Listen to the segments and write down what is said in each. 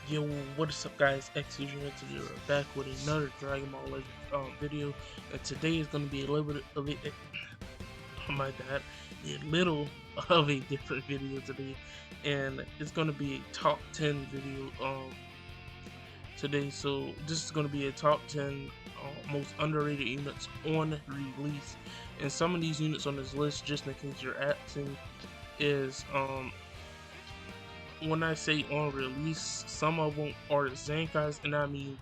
Yo, what is up guys, X0 back with another Dragon Ball Legends video, and today is going to be a little bit of oh my bad, a little of a different video today, and it's going to be a top 10 video today. So this is going to be a top 10 most underrated units on release, and some of these units on this list, just in case you're asking, is when I say on release, some of them are Zenkai's, and I mean,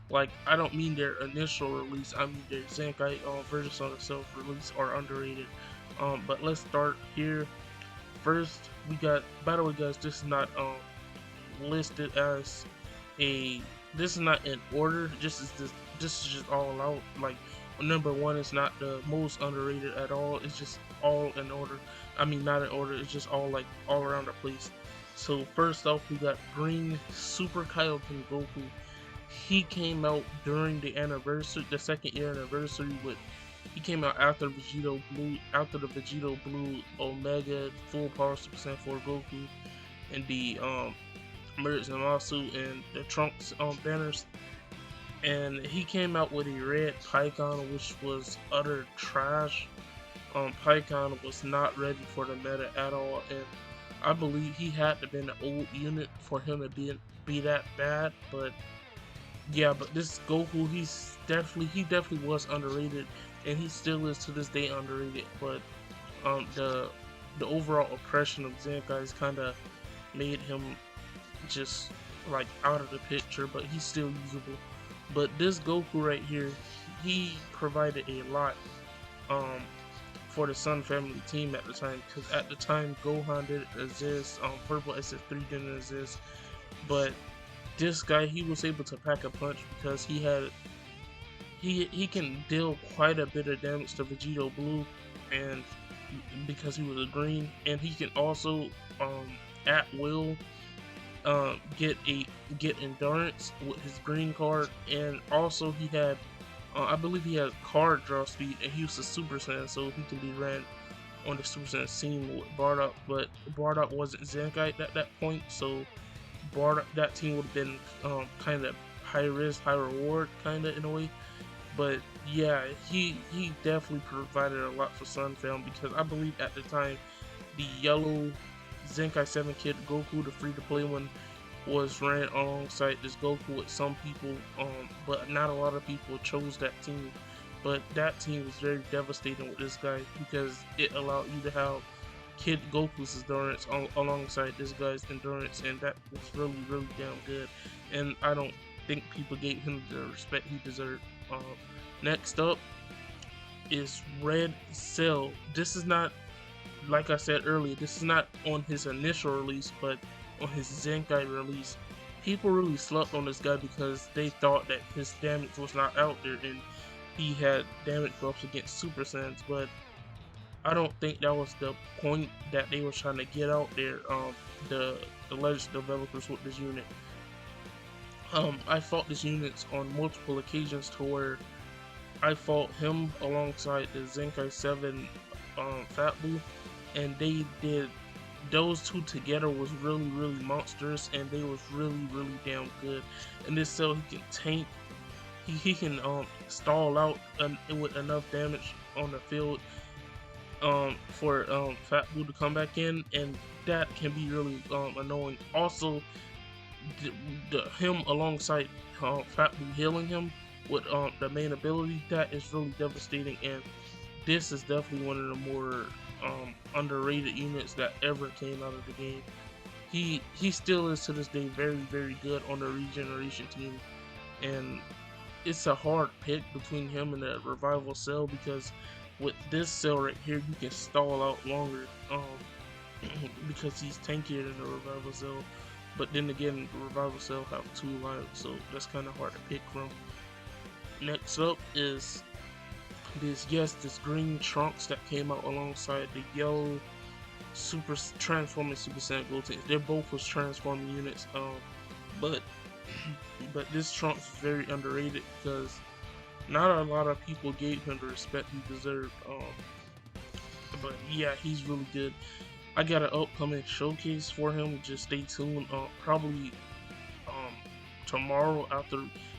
like, I don't mean their initial release, I mean their Zenkai versions on the self release are underrated. But let's start here. First, we got, by the way, guys, this is not listed as a, this is not in order. This is just all out. Like, number one is not the most underrated at all. It's just all in order. I mean, not in order. It's just all like all around the place. So first off, we got Green Super Kaioken Goku. He came out during the anniversary, the second year anniversary. With he came out after the Vegito Blue Omega Full Power Super Saiyan 4 Goku, and the Merge Zamasu and the Trunks banners. And he came out with a red Pikkon, which was utter trash. Pikkon was not ready for the meta at all, and I believe he had to be an old unit for him to be that bad. But yeah, but this Goku, he definitely was underrated, and he still is to this day underrated. But the overall oppression of Zenkai kind of made him just like out of the picture, but he's still usable. But this Goku right here, he provided a lot for the Sun Family team at the time, because at the time Gohan didn't exist, Purple SS3 didn't exist, but this guy, he was able to pack a punch because he can deal quite a bit of damage to Vegito Blue, and because he was a green, and he can also at will get endurance with his green card, and also he had I believe he has card draw speed, and he was a Super Saiyan, so he can be ran on the Super Saiyan scene with Bardock. But Bardock wasn't Zenkai at that point, so Bardock, that team would have been kind of high risk, high reward, kind of in a way. But yeah, he definitely provided a lot for Sun Fam, because I believe at the time the yellow Zenkai 7 kid Goku, the free to play one, was ran alongside this Goku with some people, but not a lot of people chose that team. But that team was very devastating with this guy, because it allowed you to have Kid Goku's endurance alongside this guy's endurance, and that was really damn good. And I don't think people gave him the respect he deserved. Next up is Red Cell. This is not, like I said earlier, this is not on his initial release, but on his Zenkai release. People really slept on this guy because they thought that his damage was not out there, and he had damage buffs against Super Saiyans, but I don't think that was the point that they were trying to get out there, the Legends developers with this unit. I fought this unit on multiple occasions, to where I fought him alongside the Zenkai 7 Fat Buu, and they did, those two together was really monstrous, and they was really damn good. And this Cell, he can tank, he can stall out with enough damage on the field for Fat Buu to come back in, and that can be really annoying. Also, him alongside Fat Buu healing him with the main ability, that is really devastating, and this is definitely one of the more underrated units that ever came out of the game. He still is to this day very good on the regeneration team, and it's a hard pick between him and the Revival Cell, because with this Cell right here, you can stall out longer because he's tankier than the Revival Cell. But then again, the Revival Cell have 2 lives, so that's kind of hard to pick from. Next up is this green Trunks that came out alongside the yellow transforming Super Saiyan Goten. They're both was transforming units, but this Trunks is very underrated, because not a lot of people gave him the respect he deserved. But yeah, he's really good. I got an upcoming showcase for him. Just stay tuned. Probably tomorrow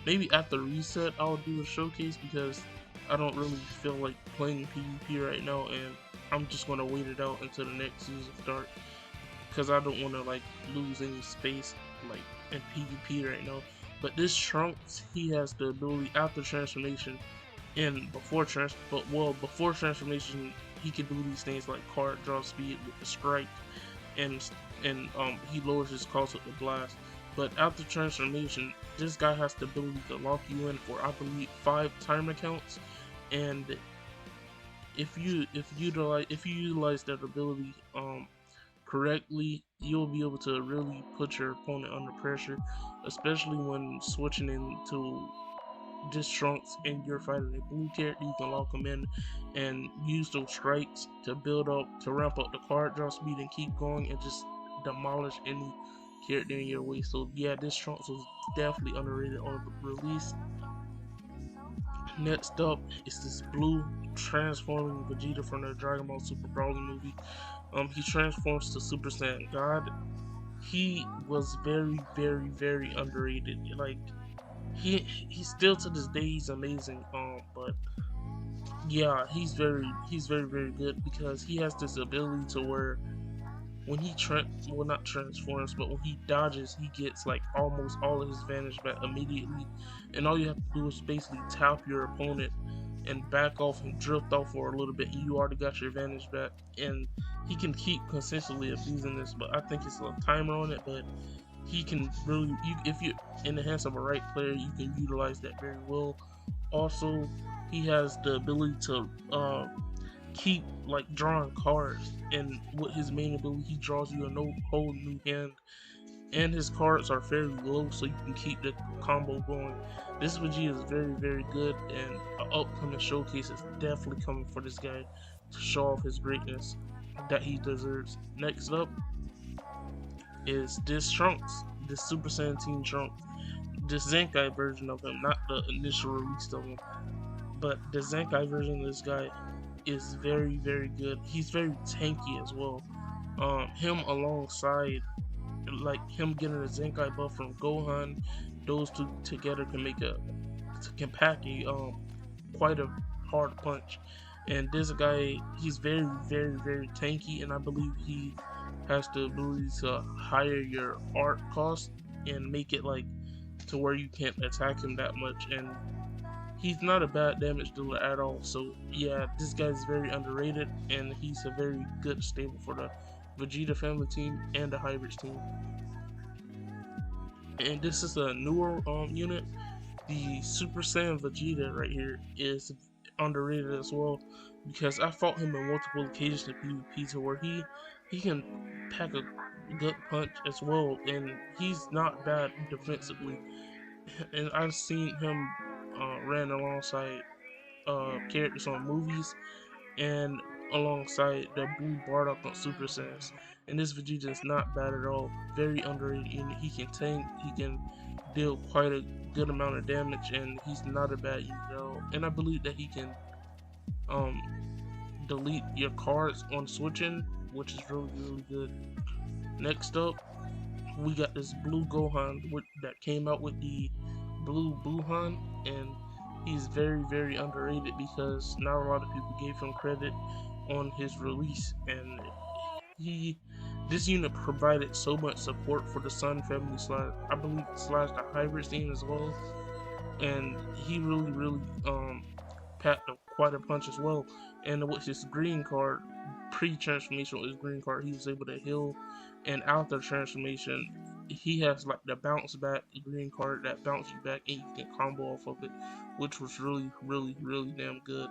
maybe after reset I'll do a showcase, because I don't really feel like playing PvP right now, and I'm just gonna wait it out until the next season starts, because I don't want to like lose any space like in PvP right now. But this Trunks, he has the ability after transformation and before transformation, he can do these things like card draw speed with the strike, and he lowers his cost with the blast. But after transformation, this guy has the ability to lock you in for, I believe, 5 timer counts, and if you utilize that ability correctly, you'll be able to really put your opponent under pressure, especially when switching into this Trunks and you're fighting a blue character. You can lock them in and use those strikes to ramp up the card draw speed and keep going and just demolish any character in your way. So yeah, this Trunks was definitely underrated on the release. Next up is this blue transforming Vegeta from the Dragon Ball Super Broly movie. He transforms to Super Saiyan God. He was very, very, very underrated. Like he still to this day he's amazing. But yeah, he's very, very good, because he has this ability to where when he not transforms, but when he dodges, he gets like almost all of his advantage back immediately, and all you have to do is basically tap your opponent and back off and drift off for a little bit, and you already got your advantage back. And he can keep consistently abusing this, but I think it's a timer on it. But he can really, if you're in the hands of a right player, you can utilize that very well. Also, he has the ability to keep like drawing cards, and with his main ability, he draws you a whole new hand, and his cards are fairly low, so you can keep the combo going. This Vegeta is very, very good, and an upcoming showcase is definitely coming for this guy to show off his greatness that he deserves. Next up is this Trunks, this Super Saiyan Team Trunks, this Zenkai version of him, not the initial release of him, but the Zenkai version of this guy is very, very good. He's very tanky as well. Him alongside, like him getting a Zenkai buff from Gohan, those two together can pack a quite a hard punch. And this guy, he's very, very, very tanky, and I believe he has the ability to higher your art cost and make it like to where you can't attack him that much. And he's not a bad damage dealer at all. So yeah, this guy's very underrated, and he's a very good stable for the Vegeta family team and the Hybrids team. And this is a newer unit. The Super Saiyan Vegeta right here is underrated as well, because I fought him in multiple occasions in PvP to where he can pack a good punch as well, and he's not bad defensively. And I've seen him ran alongside characters on movies and alongside the Blue Bardock on Super Saiyans. And this Vegeta is not bad at all. Very underrated unit. He can tank, he can deal quite a good amount of damage, and he's not a bad unit at all. And I believe that he can um, delete your cards on switching, which is really, really good. Next up, we got this blue Gohan that came out with the blue Buhan, and he's very, very underrated because not a lot of people gave him credit on his release. And this unit provided so much support for the Sun family I believe slash the hybrid scene as well, and he really, really packed quite a punch as well. And with his green card, pre-transformation with his green card, he was able to heal, and after transformation, he has like the bounce back green card that bounces you back and you can combo off of it, which was really, really, really damn good.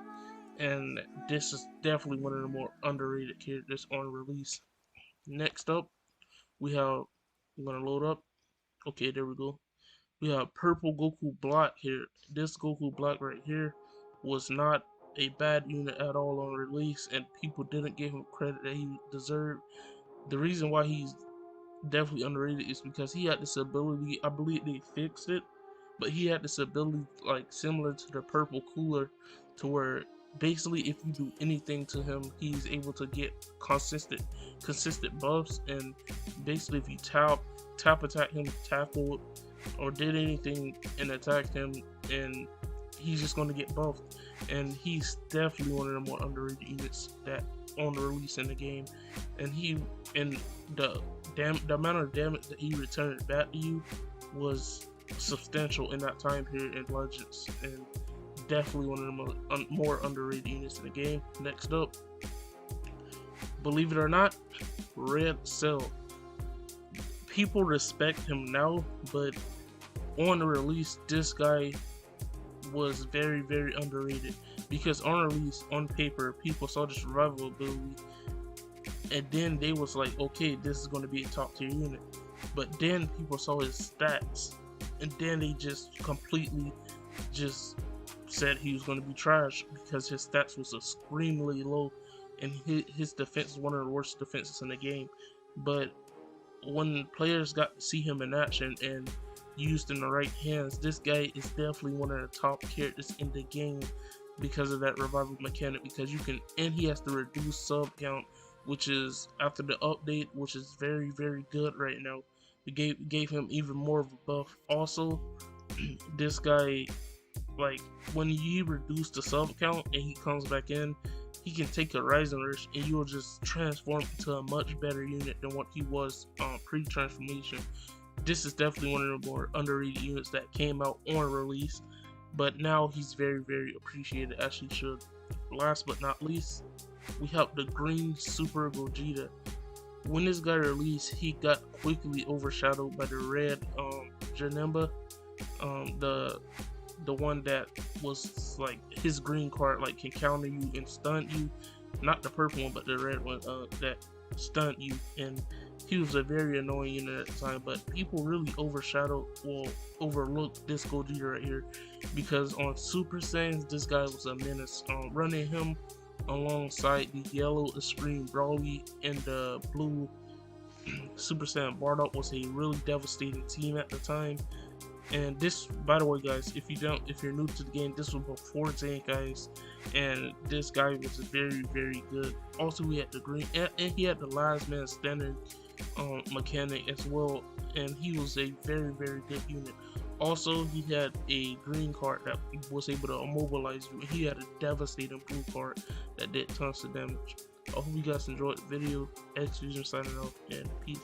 And this is definitely one of the more underrated characters on release. Next up, I'm gonna load up. Okay, there we go. We have purple Goku Black here. This Goku Black right here was not a bad unit at all on release, and people didn't give him credit that he deserved. The reason why he's definitely underrated is because he had this ability. I believe they fixed it, but he had this ability like similar to the purple cooler, to where basically if you do anything to him, he's able to get consistent buffs. And basically if you tap attack him, tackle, or did anything and attacked him, and he's just going to get buffed. And he's definitely one of the more underrated units that on the release in the game. And the the amount of damage that he returned back to you was substantial in that time period in Legends, and definitely one of the more underrated units in the game. Next up, believe it or not, Red Cell. People respect him now, but on the release, this guy was very, very underrated, because on release, on paper, people saw this revival ability, and then they was like, okay, this is going to be a top tier unit. But then people saw his stats, and then they just completely just said he was going to be trash, because his stats was extremely low, and his defense is one of the worst defenses in the game. But when players got to see him in action and used in the right hands, this guy is definitely one of the top characters in the game because of that revival mechanic. Because you can, and he has to reduce sub count, which is after the update, which is very, very good right now. It gave him even more of a buff. Also, this guy, like, when you reduce the sub count and he comes back in, he can take a Rising Rush and you'll just transform into a much better unit than what he was pre-transformation. This is definitely one of the more underrated units that came out on release, but now he's very, very appreciated, as he should. Last but not least, we have the Green Super Gogeta. When this guy released, he got quickly overshadowed by the red Janemba, the one that was like his green card, like can counter you and stun you. Not the purple one, but the red one that stunned you. And he was a very annoying unit at the time, but people really overlooked this Gogeta right here, because on Super Saiyans, this guy was a menace. Running him alongside the yellow Extreme Broly and the blue Super Saiyan Bardock was a really devastating team at the time. And this, by the way, guys, if you're new to the game, this was before Zenkai's, and this guy was very, very good. Also, he had the green, and he had the last man standing mechanic as well, and he was a very, very good unit. Also, he had a green card that was able to immobilize you, and he had a devastating blue card that did tons of damage. I hope you guys enjoyed the video. Xfusion signing off, and peace.